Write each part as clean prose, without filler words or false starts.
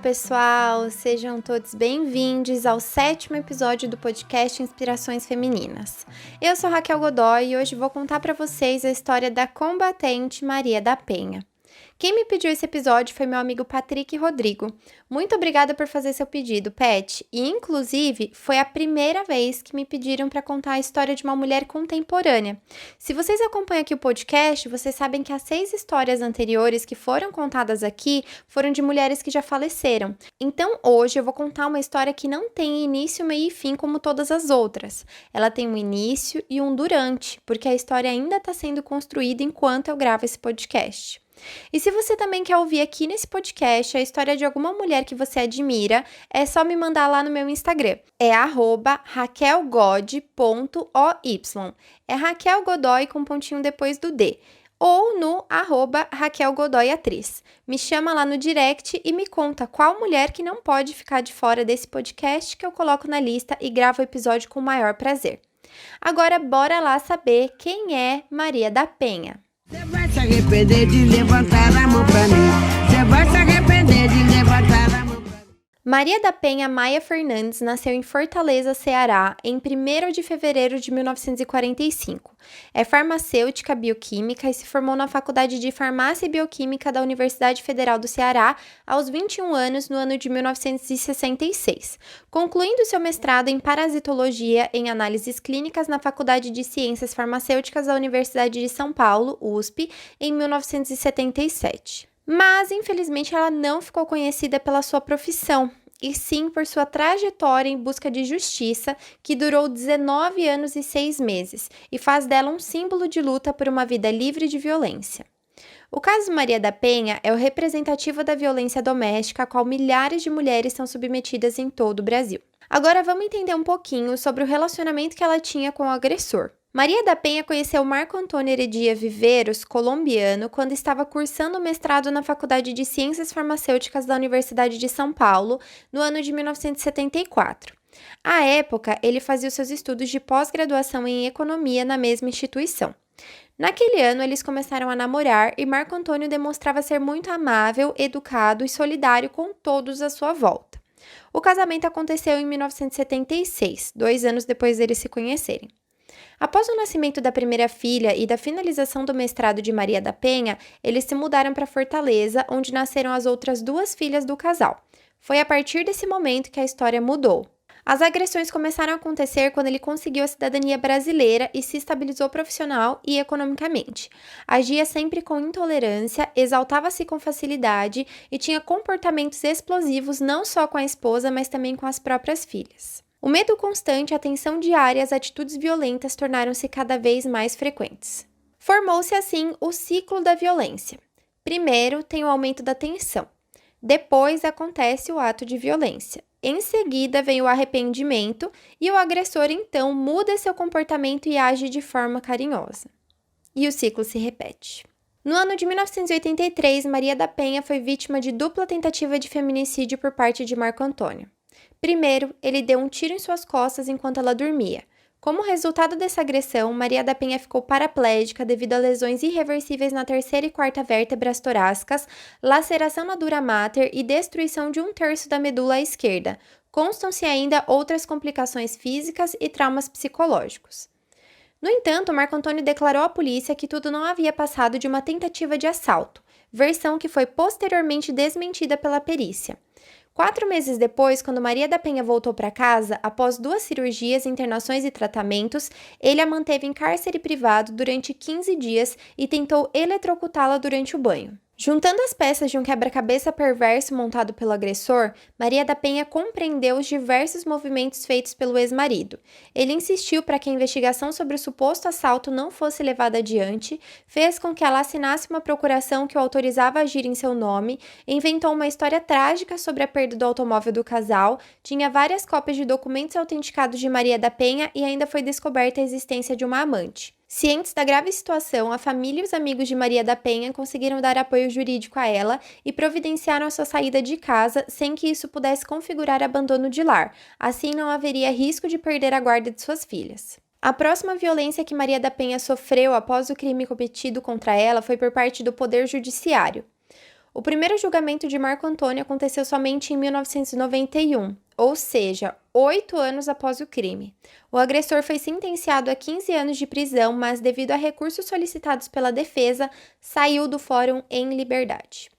pessoal! Sejam todos bem-vindos ao 7º episódio do podcast Inspirações Femininas. Eu sou Raquel Godoy e hoje vou contar para vocês a história da combatente Maria da Penha. Quem me pediu esse episódio foi meu amigo Patrick Rodrigo. Muito obrigada por fazer seu pedido, Pat. E, inclusive, foi a primeira vez que me pediram para contar a história de uma mulher contemporânea. Se vocês acompanham aqui o podcast, vocês sabem que as 6 histórias anteriores que foram contadas aqui foram de mulheres que já faleceram. Então, hoje eu vou contar uma história que não tem início, meio e fim como todas as outras. Ela tem um início e um durante, porque a história ainda está sendo construída enquanto eu gravo esse podcast. E se você também quer ouvir aqui nesse podcast a história de alguma mulher que você admira, é só me mandar lá no meu Instagram. É @raquelgod.oy. É Raquel Godoy com pontinho depois do D. Ou no @RaquelGodoyAtriz. Me chama lá no direct e me conta qual mulher que não pode ficar de fora desse podcast que eu coloco na lista e gravo o episódio com o maior prazer. Agora, bora lá saber quem é Maria da Penha. Você vai se arrepender de levantar a mão pra mim. Você vai se arrepender de levantar a mão pra mim. Maria da Penha Maia Fernandes nasceu em Fortaleza, Ceará, em 1º de fevereiro de 1945. É farmacêutica bioquímica e se formou na Faculdade de Farmácia e Bioquímica da Universidade Federal do Ceará aos 21 anos no ano de 1966, concluindo seu mestrado em parasitologia em análises clínicas na Faculdade de Ciências Farmacêuticas da Universidade de São Paulo, USP, em 1977. Mas, infelizmente, ela não ficou conhecida pela sua profissão, e sim por sua trajetória em busca de justiça, que durou 19 anos e 6 meses, e faz dela um símbolo de luta por uma vida livre de violência. O caso Maria da Penha é o representativo da violência doméstica a qual milhares de mulheres são submetidas em todo o Brasil. Agora vamos entender um pouquinho sobre o relacionamento que ela tinha com o agressor. Maria da Penha conheceu Marco Antônio Heredia Viveros, colombiano, quando estava cursando o mestrado na Faculdade de Ciências Farmacêuticas da Universidade de São Paulo, no ano de 1974. À época, ele fazia os seus estudos de pós-graduação em economia na mesma instituição. Naquele ano, eles começaram a namorar e Marco Antônio demonstrava ser muito amável, educado e solidário com todos à sua volta. O casamento aconteceu em 1976, 2 anos depois deles se conhecerem. Após o nascimento da primeira filha e da finalização do mestrado de Maria da Penha, eles se mudaram para Fortaleza, onde nasceram as outras 2 filhas do casal. Foi a partir desse momento que a história mudou. As agressões começaram a acontecer quando ele conseguiu a cidadania brasileira e se estabilizou profissional e economicamente. Agia sempre com intolerância, exaltava-se com facilidade e tinha comportamentos explosivos não só com a esposa, mas também com as próprias filhas. O medo constante, a tensão diária e as atitudes violentas tornaram-se cada vez mais frequentes. Formou-se assim o ciclo da violência. Primeiro tem o aumento da tensão. Depois acontece o ato de violência. Em seguida vem o arrependimento e o agressor então muda seu comportamento e age de forma carinhosa. E o ciclo se repete. No ano de 1983, Maria da Penha foi vítima de dupla tentativa de feminicídio por parte de Marco Antônio. Primeiro, ele deu um tiro em suas costas enquanto ela dormia. Como resultado dessa agressão, Maria da Penha ficou paraplégica devido a lesões irreversíveis na 3ª e 4ª vértebras torácicas, laceração na dura mater e destruição de 1/3 da medula à esquerda. Constam-se ainda outras complicações físicas e traumas psicológicos. No entanto, Marco Antônio declarou à polícia que tudo não havia passado de uma tentativa de assalto, versão que foi posteriormente desmentida pela perícia. 4 meses depois, quando Maria da Penha voltou para casa, após 2 cirurgias, internações e tratamentos, ele a manteve em cárcere privado durante 15 dias e tentou eletrocutá-la durante o banho. Juntando as peças de um quebra-cabeça perverso montado pelo agressor, Maria da Penha compreendeu os diversos movimentos feitos pelo ex-marido. Ele insistiu para que a investigação sobre o suposto assalto não fosse levada adiante, fez com que ela assinasse uma procuração que o autorizava a agir em seu nome, inventou uma história trágica sobre a perda do automóvel do casal, tinha várias cópias de documentos autenticados de Maria da Penha e ainda foi descoberta a existência de uma amante. Cientes da grave situação, a família e os amigos de Maria da Penha conseguiram dar apoio jurídico a ela e providenciaram a sua saída de casa sem que isso pudesse configurar abandono de lar. Assim, não haveria risco de perder a guarda de suas filhas. A próxima violência que Maria da Penha sofreu após o crime cometido contra ela foi por parte do Poder Judiciário. O primeiro julgamento de Marco Antônio aconteceu somente em 1991, ou seja, 8 anos após o crime. O agressor foi sentenciado a 15 anos de prisão, mas devido a recursos solicitados pela defesa, saiu do fórum em liberdade.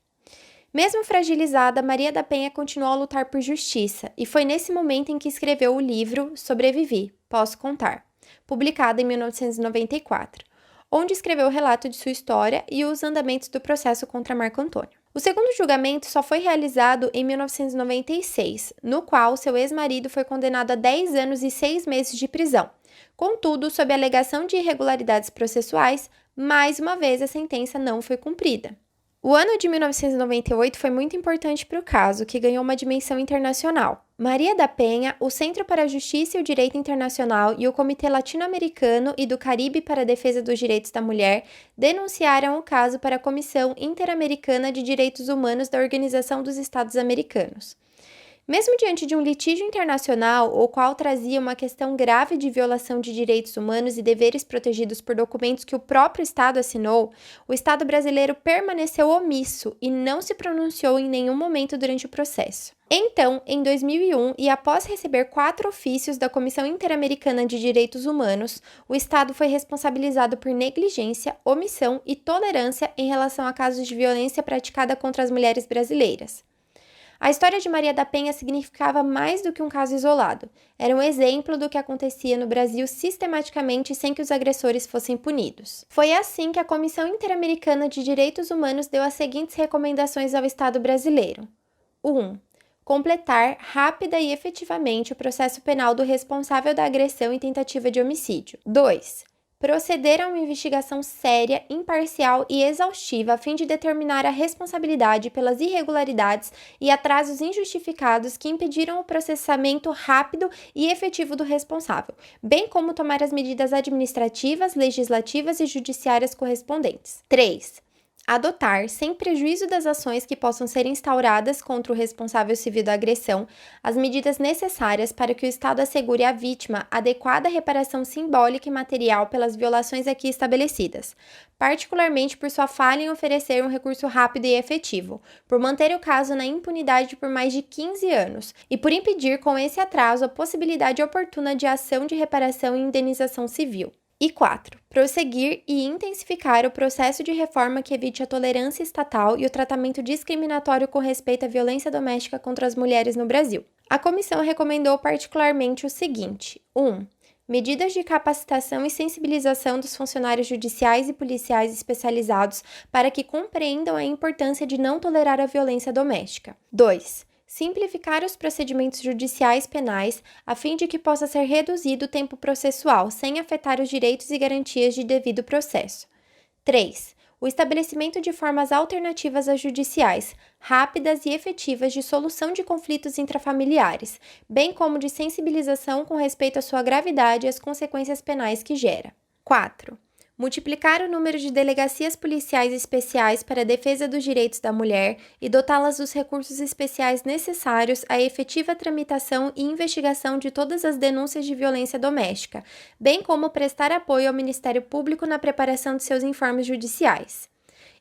Mesmo fragilizada, Maria da Penha continuou a lutar por justiça, e foi nesse momento em que escreveu o livro Sobrevivi, Posso Contar, publicado em 1994, onde escreveu o relato de sua história e os andamentos do processo contra Marco Antônio. O segundo julgamento só foi realizado em 1996, no qual seu ex-marido foi condenado a 10 anos e 6 meses de prisão. Contudo, sob a alegação de irregularidades processuais, mais uma vez a sentença não foi cumprida. O ano de 1998 foi muito importante para o caso, que ganhou uma dimensão internacional. Maria da Penha, o Centro para a Justiça e o Direito Internacional e o Comitê Latino-Americano e do Caribe para a Defesa dos Direitos da Mulher denunciaram o caso para a Comissão Interamericana de Direitos Humanos da Organização dos Estados Americanos. Mesmo diante de um litígio internacional, o qual trazia uma questão grave de violação de direitos humanos e deveres protegidos por documentos que o próprio Estado assinou, o Estado brasileiro permaneceu omisso e não se pronunciou em nenhum momento durante o processo. Então, em 2001, e após receber 4 ofícios da Comissão Interamericana de Direitos Humanos, o Estado foi responsabilizado por negligência, omissão e tolerância em relação a casos de violência praticada contra as mulheres brasileiras. A história de Maria da Penha significava mais do que um caso isolado. Era um exemplo do que acontecia no Brasil sistematicamente sem que os agressores fossem punidos. Foi assim que a Comissão Interamericana de Direitos Humanos deu as seguintes recomendações ao Estado brasileiro. 1. Completar rápida e efetivamente o processo penal do responsável da agressão e tentativa de homicídio. 2. Proceder a uma investigação séria, imparcial e exaustiva a fim de determinar a responsabilidade pelas irregularidades e atrasos injustificados que impediram o processamento rápido e efetivo do responsável, bem como tomar as medidas administrativas, legislativas e judiciárias correspondentes. 3. Adotar, sem prejuízo das ações que possam ser instauradas contra o responsável civil da agressão, as medidas necessárias para que o Estado assegure à vítima adequada reparação simbólica e material pelas violações aqui estabelecidas, particularmente por sua falha em oferecer um recurso rápido e efetivo, por manter o caso na impunidade por mais de 15 anos e por impedir com esse atraso a possibilidade oportuna de ação de reparação e indenização civil. E 4. Prosseguir e intensificar o processo de reforma que evite a tolerância estatal e o tratamento discriminatório com respeito à violência doméstica contra as mulheres no Brasil. A comissão recomendou particularmente o seguinte: 1. Medidas de capacitação e sensibilização dos funcionários judiciais e policiais especializados para que compreendam a importância de não tolerar a violência doméstica. 2. Simplificar os procedimentos judiciais penais a fim de que possa ser reduzido o tempo processual, sem afetar os direitos e garantias de devido processo. 3. O estabelecimento de formas alternativas às judiciais, rápidas e efetivas de solução de conflitos intrafamiliares, bem como de sensibilização com respeito à sua gravidade e às consequências penais que gera. 4. Multiplicar o número de delegacias policiais especiais para a defesa dos direitos da mulher e dotá-las dos recursos especiais necessários à efetiva tramitação e investigação de todas as denúncias de violência doméstica, bem como prestar apoio ao Ministério Público na preparação de seus informes judiciais.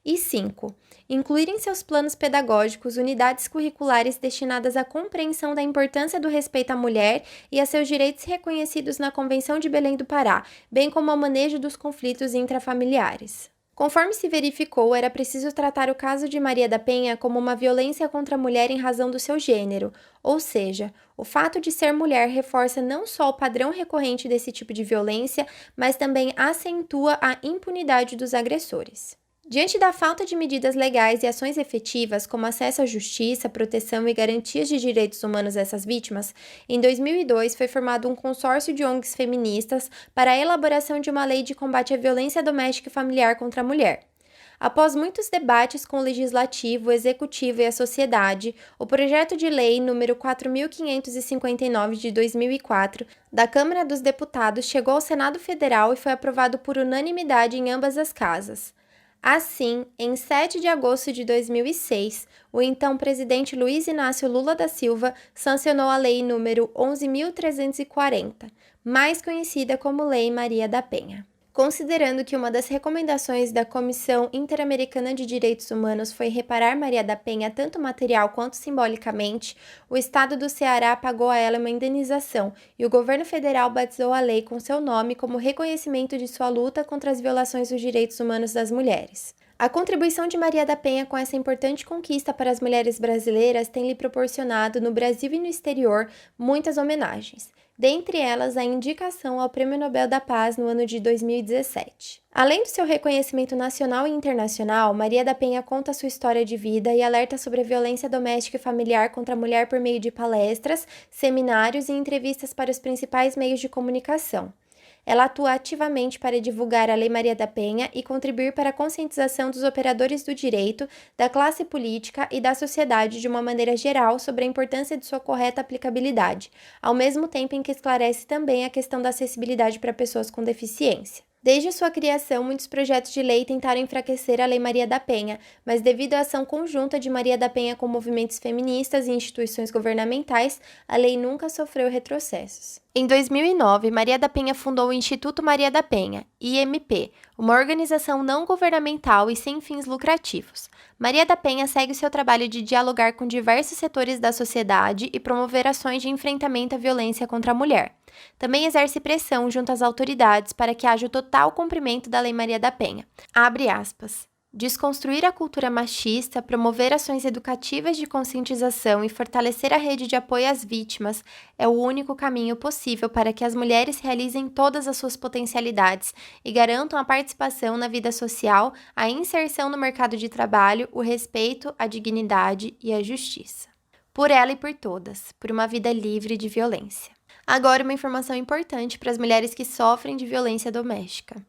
E 5. Incluir em seus planos pedagógicos unidades curriculares destinadas à compreensão da importância do respeito à mulher e a seus direitos reconhecidos na Convenção de Belém do Pará, bem como ao manejo dos conflitos intrafamiliares. Conforme se verificou, era preciso tratar o caso de Maria da Penha como uma violência contra a mulher em razão do seu gênero, ou seja, o fato de ser mulher reforça não só o padrão recorrente desse tipo de violência, mas também acentua a impunidade dos agressores. Diante da falta de medidas legais e ações efetivas, como acesso à justiça, proteção e garantias de direitos humanos a essas vítimas, em 2002 foi formado um consórcio de ONGs feministas para a elaboração de uma lei de combate à violência doméstica e familiar contra a mulher. Após muitos debates com o Legislativo, o Executivo e a sociedade, o projeto de lei número 4.559 de 2004 da Câmara dos Deputados chegou ao Senado Federal e foi aprovado por unanimidade em ambas as casas. Assim, em 7 de agosto de 2006, o então presidente Luiz Inácio Lula da Silva sancionou a Lei número 11.340, mais conhecida como Lei Maria da Penha. Considerando que uma das recomendações da Comissão Interamericana de Direitos Humanos foi reparar Maria da Penha tanto material quanto simbolicamente, o estado do Ceará pagou a ela uma indenização e o governo federal batizou a lei com seu nome como reconhecimento de sua luta contra as violações dos direitos humanos das mulheres. A contribuição de Maria da Penha com essa importante conquista para as mulheres brasileiras tem lhe proporcionado, no Brasil e no exterior, muitas homenagens. Dentre elas, a indicação ao Prêmio Nobel da Paz no ano de 2017. Além do seu reconhecimento nacional e internacional, Maria da Penha conta sua história de vida e alerta sobre a violência doméstica e familiar contra a mulher por meio de palestras, seminários e entrevistas para os principais meios de comunicação. Ela atua ativamente para divulgar a Lei Maria da Penha e contribuir para a conscientização dos operadores do direito, da classe política e da sociedade de uma maneira geral sobre a importância de sua correta aplicabilidade, ao mesmo tempo em que esclarece também a questão da acessibilidade para pessoas com deficiência. Desde sua criação, muitos projetos de lei tentaram enfraquecer a Lei Maria da Penha, mas devido à ação conjunta de Maria da Penha com movimentos feministas e instituições governamentais, a lei nunca sofreu retrocessos. Em 2009, Maria da Penha fundou o Instituto Maria da Penha, IMP, uma organização não governamental e sem fins lucrativos. Maria da Penha segue o seu trabalho de dialogar com diversos setores da sociedade e promover ações de enfrentamento à violência contra a mulher. Também exerce pressão junto às autoridades para que haja o total cumprimento da Lei Maria da Penha. Abre aspas. Desconstruir a cultura machista, promover ações educativas de conscientização e fortalecer a rede de apoio às vítimas é o único caminho possível para que as mulheres realizem todas as suas potencialidades e garantam a participação na vida social, a inserção no mercado de trabalho, o respeito, a dignidade e a justiça. Por ela e por todas, por uma vida livre de violência. Agora, uma informação importante para as mulheres que sofrem de violência doméstica.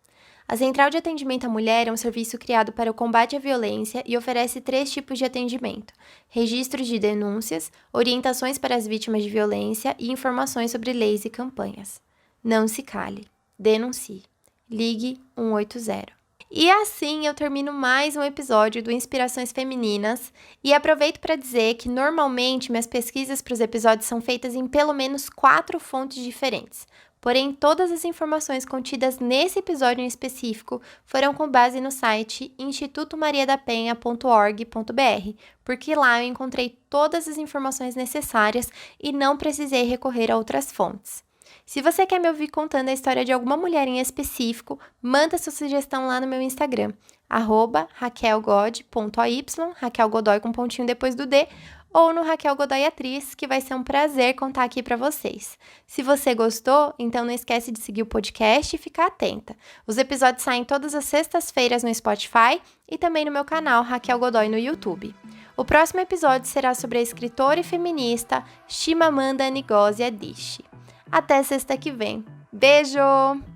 A Central de Atendimento à Mulher é um serviço criado para o combate à violência e oferece 3 tipos de atendimento: registros de denúncias, orientações para as vítimas de violência e informações sobre leis e campanhas. Não se cale. Denuncie. Ligue 180. E assim eu termino mais um episódio do Inspirações Femininas e aproveito para dizer que normalmente minhas pesquisas para os episódios são feitas em pelo menos 4 fontes diferentes. Porém, todas as informações contidas nesse episódio em específico foram com base no site institutomariadapenha.org.br, porque lá eu encontrei todas as informações necessárias e não precisei recorrer a outras fontes. Se você quer me ouvir contando a história de alguma mulher em específico, manda sua sugestão lá no meu Instagram, @raquelgod.oy, Raquel Godoy com pontinho depois do D, ou no Raquel Godoy Atriz, que vai ser um prazer contar aqui para vocês. Se você gostou, então não esquece de seguir o podcast e ficar atenta. Os episódios saem todas as sextas-feiras no Spotify e também no meu canal Raquel Godoy no YouTube. O próximo episódio será sobre a escritora e feminista Chimamanda Ngozi Adichie. Até sexta que vem. Beijo!